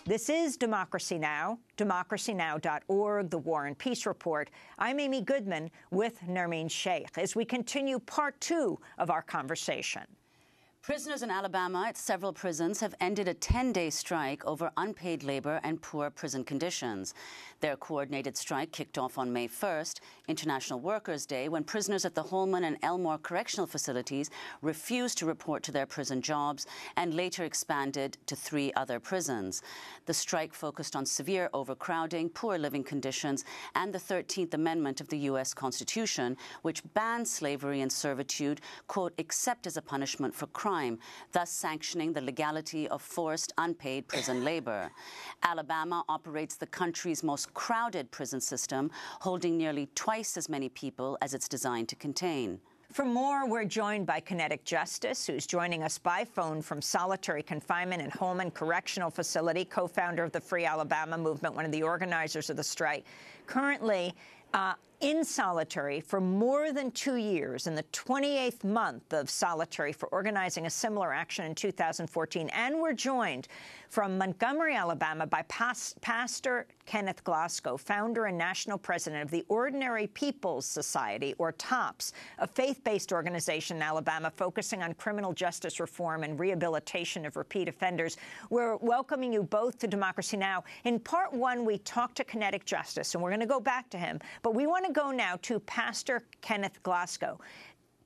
This is Democracy Now!, democracynow.org, The War and Peace Report. I'm Amy Goodman with Nermeen Sheikh as we continue part two of our conversation. Prisoners in Alabama at several prisons have ended a 10-day strike over unpaid labor and poor prison conditions. Their coordinated strike kicked off on May 1st, International Workers' Day, when prisoners at the Holman and Elmore correctional facilities refused to report to their prison jobs and later expanded to 3 other prisons. The strike focused on severe overcrowding, poor living conditions, and the 13th Amendment of the U.S. Constitution, which bans slavery and servitude, quote, except as a punishment for crime, thus sanctioning the legality of forced, unpaid prison labor. Alabama operates the country's most crowded prison system, holding nearly twice as many people as it's designed to contain. For more, we're joined by Kinetic Justice, who's joining us by phone from solitary confinement in Holman Correctional Facility, co-founder of the Free Alabama Movement, one of the organizers of the strike. Currently in solitary for more than 2 years, in the 28th month of solitary for organizing a similar action in 2014. And we're joined from Montgomery, Alabama, by Pastor Kenneth Glasgow, founder and national president of the Ordinary People's Society, or TOPS, a faith-based organization in Alabama focusing on criminal justice reform and rehabilitation of repeat offenders. We're welcoming you both to Democracy Now! In part one, we talked to Kinetic Justice, and we're going to go back to him. But we want to go now to Pastor Kenneth Glasgow.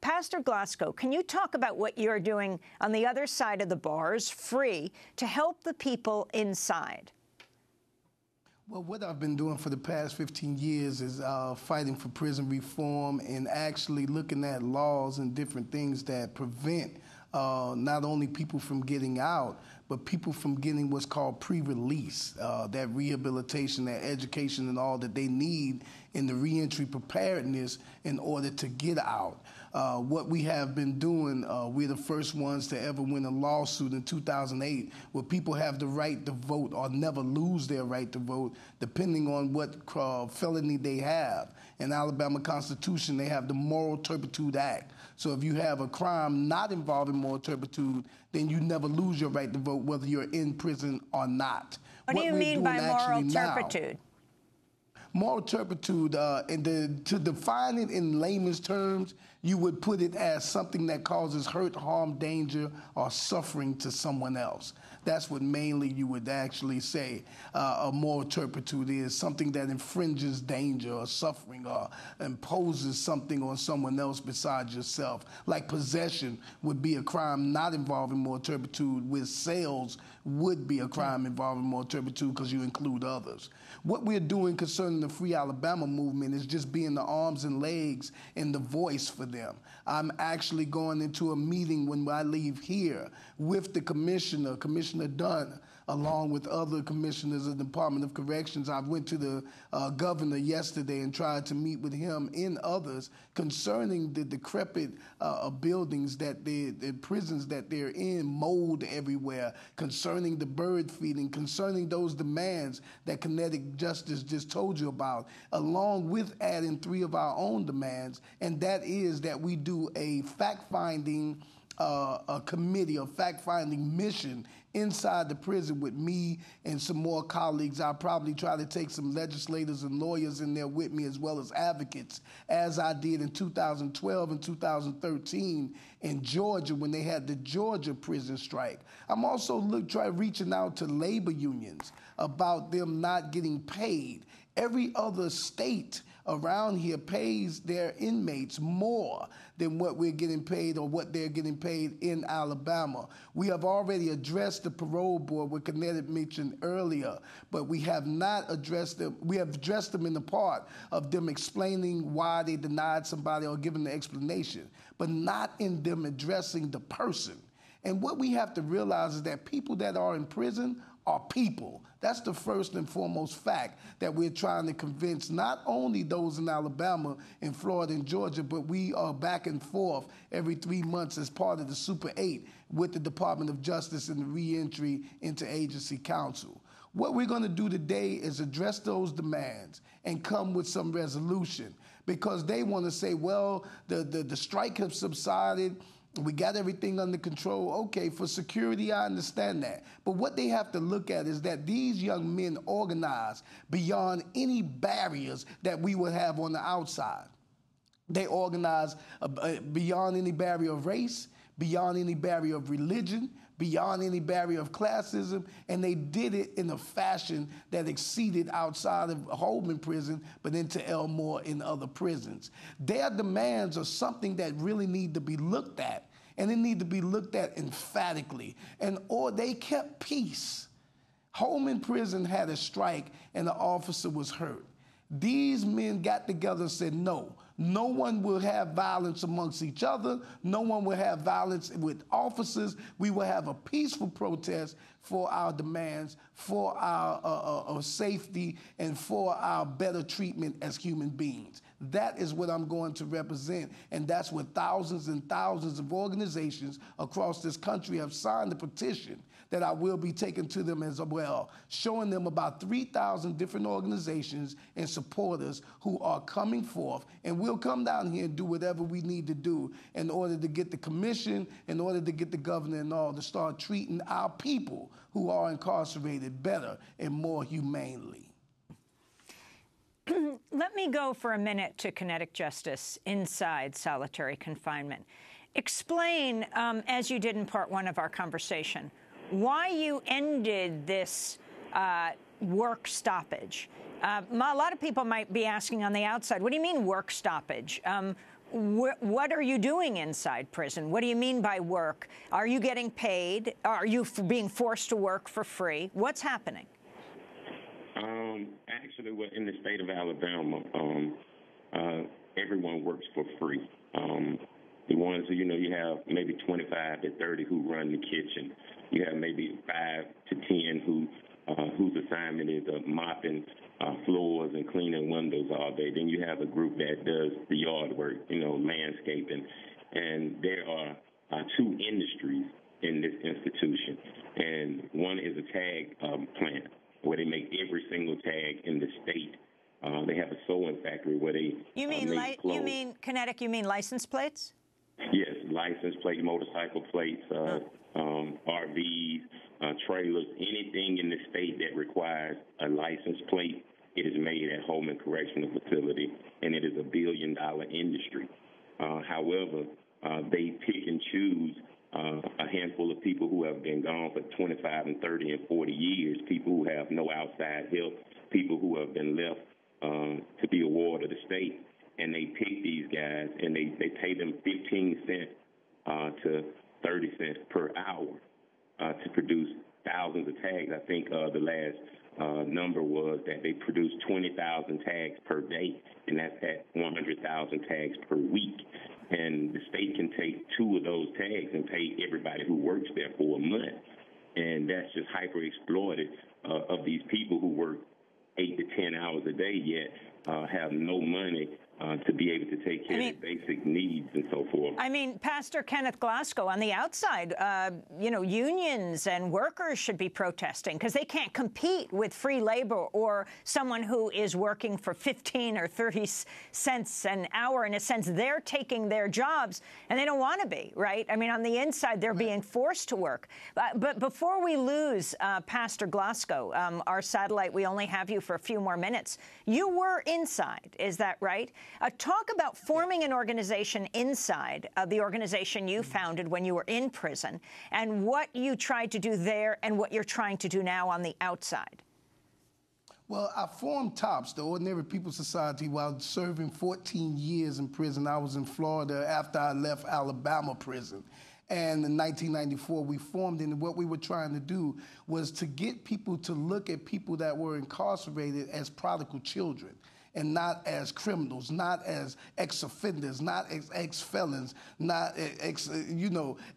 Pastor Glasgow, can you talk about what you're doing on the other side of the bars, free, to help the people inside? Well, what I've been doing for the past 15 years is fighting for prison reform and actually looking at laws and different things that prevent not only people from getting out, but people from getting what's called pre-release, that rehabilitation, that education, and all that they need in the reentry preparedness in order to get out. What we have been doing, we're the first ones to ever win a lawsuit in 2008 where people have the right to vote or never lose their right to vote depending on what felony they have. In Alabama Constitution, they have the Moral Turpitude Act. So if you have a crime not involving moral turpitude, then you never lose your right to vote, whether you're in prison or not. What do you mean by moral turpitude? Moral turpitude, to define it in layman's terms, you would put it as something that causes hurt, harm, danger, or suffering to someone else. That's what mainly you would actually say a moral turpitude is, something that infringes danger or suffering or imposes something on someone else besides yourself. Like possession would be a crime not involving moral turpitude, with sales would be a crime involving moral turpitude because you include others. What we're doing concerning the Free Alabama movement is just being the arms and legs and the voice for them. I'm actually going into a meeting when I leave here with the commissioner, Commissioner Dunn, along with other commissioners of the Department of Corrections. I went to the governor yesterday and tried to meet with him and others concerning the decrepit buildings, that the prisons that they're in, mold everywhere, concerning the bird feeding, concerning those demands that Kinetic Justice just told you about, along with adding 3 of our own demands, and that is that we do a fact-finding a committee, a fact-finding mission inside the prison with me and some more colleagues. I'll probably try to take some legislators and lawyers in there with me, as well as advocates, as I did in 2012 and 2013 in Georgia when they had the Georgia prison strike. I'm also reaching out to labor unions about them not getting paid. Every other state around here pays their inmates more than what we're getting paid or what they're getting paid in Alabama. We have already addressed the parole board, what Kinetic mentioned earlier, but we have not addressed them. We have addressed them in the part of them explaining why they denied somebody or giving the explanation, but not in them addressing the person. And what we have to realize is that people that are in prison are people. That's the first and foremost fact that we're trying to convince not only those in Alabama, in Florida, and Georgia, but we are back and forth every 3 months as part of the Super 8 with the Department of Justice and the Reentry Interagency Council. What we're going to do today is address those demands and come with some resolution, because they want to say, well, the strike has subsided, We got everything under control. Okay, for security, I understand that. But what they have to look at is that these young men organize beyond any barriers that we would have on the outside. They organize beyond any barrier of race, beyond any barrier of religion, beyond any barrier of classism, and they did it in a fashion that exceeded outside of Holman prison, but into Elmore and other prisons. Their demands are something that really need to be looked at, and they need to be looked at emphatically. Or they kept peace. Holman prison had a strike, and the officer was hurt. These men got together and said, no one will have violence amongst each other. No one will have violence with officers. We will have a peaceful protest for our demands, for our safety, and for our better treatment as human beings. That is what I'm going to represent, and that's what thousands and thousands of organizations across this country have signed the petition that I will be taking to them as well, showing them about 3,000 different organizations and supporters who are coming forth, and we'll come down here and do whatever we need to do in order to get the commission, in order to get the governor and all to start treating our people who are incarcerated better and more humanely. Let me go for a minute to kinetic justice inside solitary confinement. Explain, as you did in part one of our conversation, why you ended this work stoppage. A lot of people might be asking on the outside, what do you mean work stoppage? What are you doing inside prison? What do you mean by work? Are you getting paid? Are you being forced to work for free? What's happening? Actually, we're in the state of Alabama. Everyone works for free. The ones, you have maybe 25 to 30 who run the kitchen. You have maybe 5 to 10 whose assignment is mopping floors and cleaning windows all day. Then you have a group that does the yard work, landscaping. And there are 2 industries in this institution. And one is a tag plant where they make every single tag in the state. They have a sewing factory where they make clothes. You mean, Kinetic, you mean license plates? Yes, license plate, motorcycle plates, RVs, trailers, anything in the state that requires a license plate, it is made at Holman Correctional Facility, and it is a billion-dollar industry. However, they pick and choose a handful of people who have been gone for 25 and 30 and 40 years, people who have no outside help, people who have been left to be a ward of the state. And they pick these guys, and they pay them 15 cents to 30 cents per hour to produce thousands of tags. I think the last number was that they produce 20,000 tags per day, and that's at 100,000 tags per week. And the state can take 2 of those tags and pay everybody who works there for a month. And that's just hyper-exploited of these people who work 8 to 10 hours a day, yet have no money to be able to take care of their basic needs and so forth. I mean, Pastor Kenneth Glasgow, on the outside, unions and workers should be protesting because they can't compete with free labor or someone who is working for 15 or 30 cents an hour. In a sense, they're taking their jobs, and they don't want to be, right? I mean, on the inside, they're being forced to work. But before we lose Pastor Glasgow, our satellite, we only have you for a few more minutes. You were inside, is that right? Talk about forming an organization inside the organization you founded when you were in prison and what you tried to do there and what you're trying to do now on the outside. Well, I formed TOPS, the Ordinary People Society, while serving 14 years in prison. I was in Florida after I left Alabama prison. And in 1994, we formed, and what we were trying to do was to get people to look at people that were incarcerated as prodigal children, and not as criminals, not as ex-offenders, not as ex-felons, not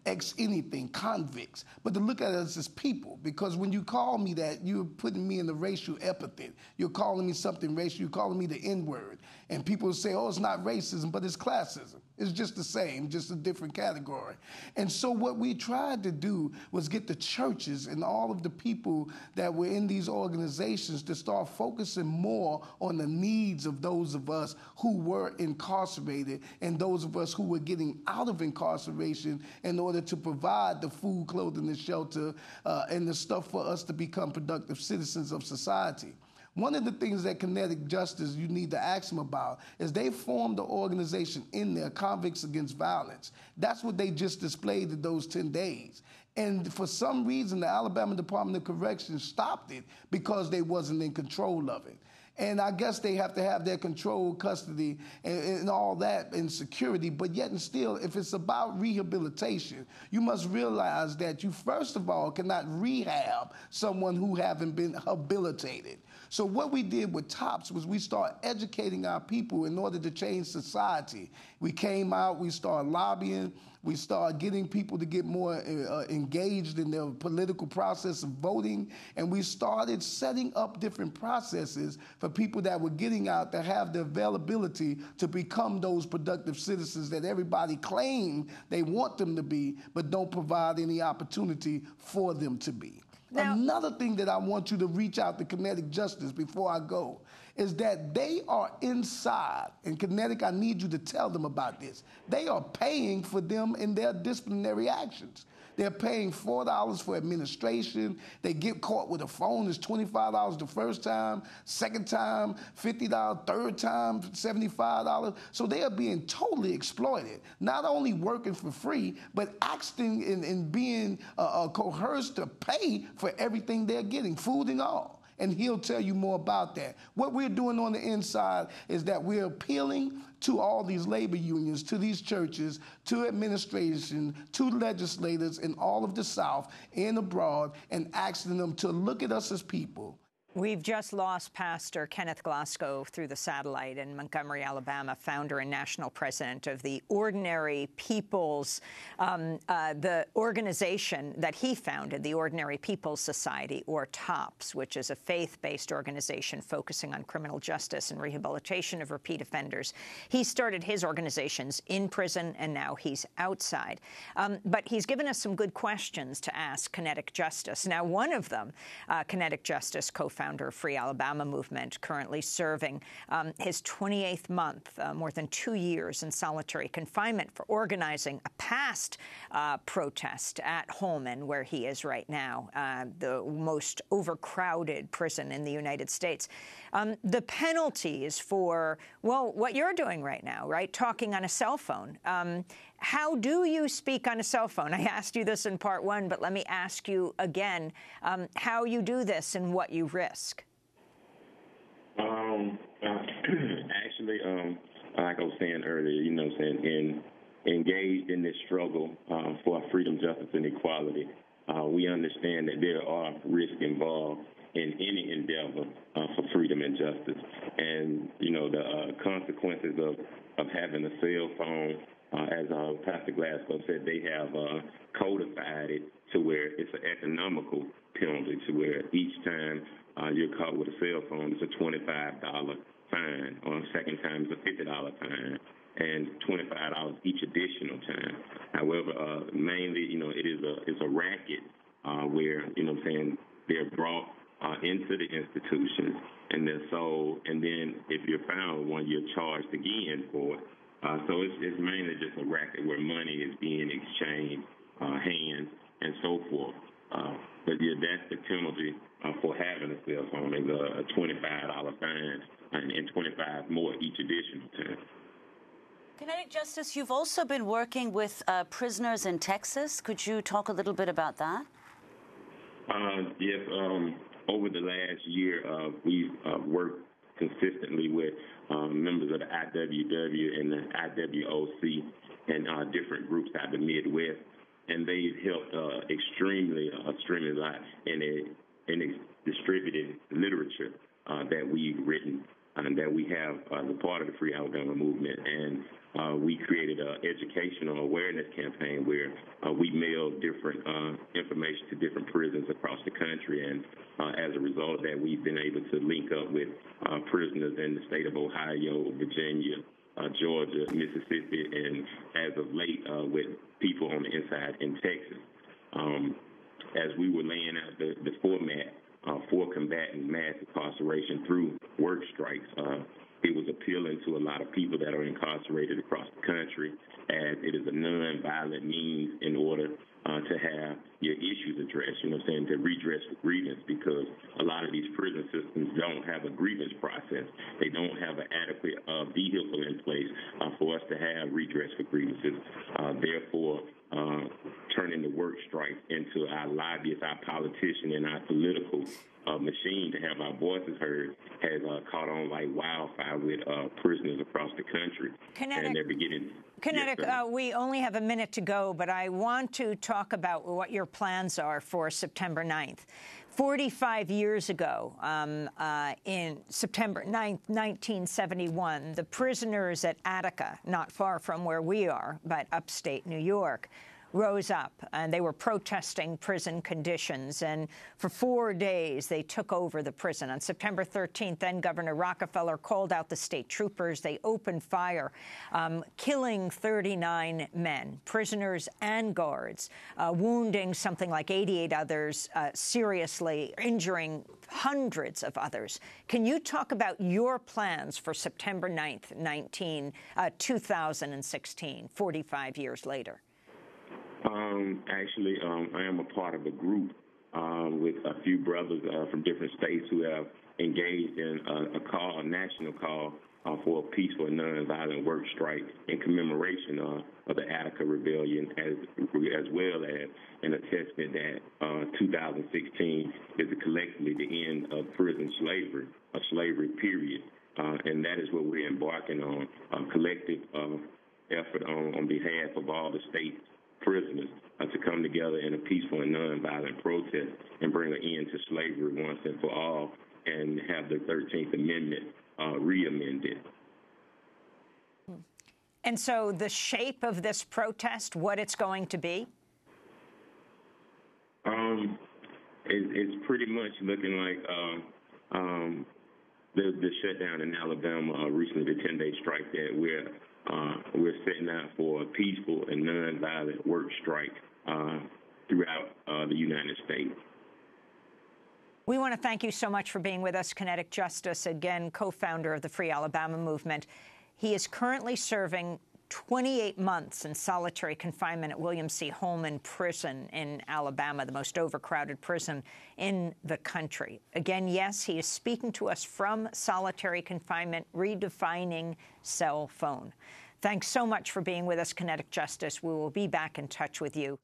ex-anything, convicts, but to look at us as people. Because when you call me that, you're putting me in the racial epithet. You're calling me something racial. You're calling me the N-word. And people say, oh, it's not racism, but it's classism. It's just the same, just a different category. And so what we tried to do was get the churches and all of the people that were in these organizations to start focusing more on the needs of those of us who were incarcerated and those of us who were getting out of incarceration in order to provide the food, clothing, and shelter and the stuff for us to become productive citizens of society. One of the things that Kinetic Justice you need to ask them about is they formed the organization in there, Convicts Against Violence. That's what they just displayed in those 10 days. And for some reason, the Alabama Department of Corrections stopped it because they wasn't in control of it. And I guess they have to have their control, custody, and all that, and security. But yet and still, if it's about rehabilitation, you must realize that you, first of all, cannot rehab someone who haven't been habilitated. So what we did with TOPS was we started educating our people in order to change society. We came out, we started lobbying, we started getting people to get more engaged in their political process of voting, and we started setting up different processes for people that were getting out to have the availability to become those productive citizens that everybody claimed they want them to be, but don't provide any opportunity for them to be. Now, another thing that I want you to reach out to Kinetic Justice before I go is that they are inside, and Kinetic, I need you to tell them about this. They are paying for them in their disciplinary actions. They're paying $4 for administration. They get caught with a phone. It's $25 the first time, second time, $50, third time, $75. So they are being totally exploited, not only working for free, but acting and being coerced to pay for everything they're getting, food and all. And he'll tell you more about that. What we're doing on the inside is that we're appealing to all these labor unions, to these churches, to administration, to legislators in all of the South and abroad, and asking them to look at us as people. We've just lost Pastor Kenneth Glasgow through the satellite in Montgomery, Alabama, founder and national president of the Ordinary People's, the organization that he founded, the Ordinary People's Society, or TOPS, which is a faith-based organization focusing on criminal justice and rehabilitation of repeat offenders. He started his organizations in prison, and now he's outside. But he's given us some good questions to ask Kinetic Justice. Now, one of them, Kinetic Justice co-founder of Free Alabama Movement, currently serving his 28th month, more than 2 years in solitary confinement for organizing a past protest at Holman, where he is right now, the most overcrowded prison in the United States. The penalties for, well, what you're doing right now, right, talking on a cell phone. How do you speak on a cell phone? I asked you this in part one, but let me ask you again, how you do this and what you risk. Actually, like I was saying earlier, engaged in this struggle for freedom, justice, and equality, we understand that there are risks involved in any endeavor for freedom and justice. And, the consequences of having a cell phone, as Pastor Glasgow said, they have codified it to where it's an economical penalty, to where each time you're caught with a cell phone, it's a $25 fine. On the second time, it's a $50 fine, and $25 each additional time. However, mainly, it's a racket where, they're brought into the institution, and they're sold, and then if you're found one, you're charged again for it. So it's mainly just a racket where money is being exchanged, hands, and so forth. But yeah, that's the penalty for having a cell phone, is a $25 fine and 25 more each additional time. Kinetic Justice, you've also been working with prisoners in Texas. Could you talk a little bit about that? Yes. Over the last year, we've worked consistently with members of the IWW and the IWOC and different groups out of the Midwest, and they've helped extremely a lot in distributing literature that we've written and that we have as a part of the Free Alabama Movement. And we created an educational awareness campaign where we mailed different information to different prisons across the country. And as a result of that, we've been able to link up with prisoners in the state of Ohio, Virginia, Georgia, Mississippi, and as of late with people on the inside in Texas. As we were laying out the format for combating mass incarceration through work strikes, it was appealing to a lot of people that are incarcerated across the country, as it is a non-violent means in order to have your issues addressed, you know what I'm saying, to redress the grievance, because a lot of these prison systems don't have a grievance process. They don't have an adequate vehicle in place for us to have redress for grievances. Therefore, turning the work strike into our lobbyists, our politicians, and our political machine to have our voices heard has caught on like wildfire with prisoners across the country. And they're beginning. Kinetic, we only have a minute to go, but I want to talk about what your plans are for September 9th. 45 years ago, in September 9th, 1971, the prisoners at Attica, not far from where we are, but upstate New York, rose up, and they were protesting prison conditions. And for 4 days, they took over the prison. On September 13th, then Governor Rockefeller called out the state troopers. They opened fire, killing 39 men, prisoners and guards, wounding something like 88 others, seriously injuring hundreds of others. Can you talk about your plans for September 9th, 2016, 45 years later? Actually, I am a part of a group with a few brothers from different states who have engaged in a national call for a peaceful and nonviolent work strike in commemoration of the Attica Rebellion, as well as an assessment that 2016 is collectively the end of prison slavery, a slavery period. And that is what we're embarking on, a collective effort on behalf of all the state prisoners to come together in a peaceful and nonviolent protest and bring an end to slavery once and for all, and have the 13th Amendment re-amended. And so the shape of this protest, what it's going to be? It's pretty much looking like the shutdown in Alabama, recently the 10-day strike that we're setting out for a peaceful and nonviolent work strike throughout the United States. We want to thank you so much for being with us, Kinetic Justice, again, co-founder of the Free Alabama Movement. He is currently serving 28 months in solitary confinement at William C. Holman Prison in Alabama, the most overcrowded prison in the country. Again, yes, he is speaking to us from solitary confinement, redefining cell phone. Thanks so much for being with us, Kinetic Justice. We will be back in touch with you.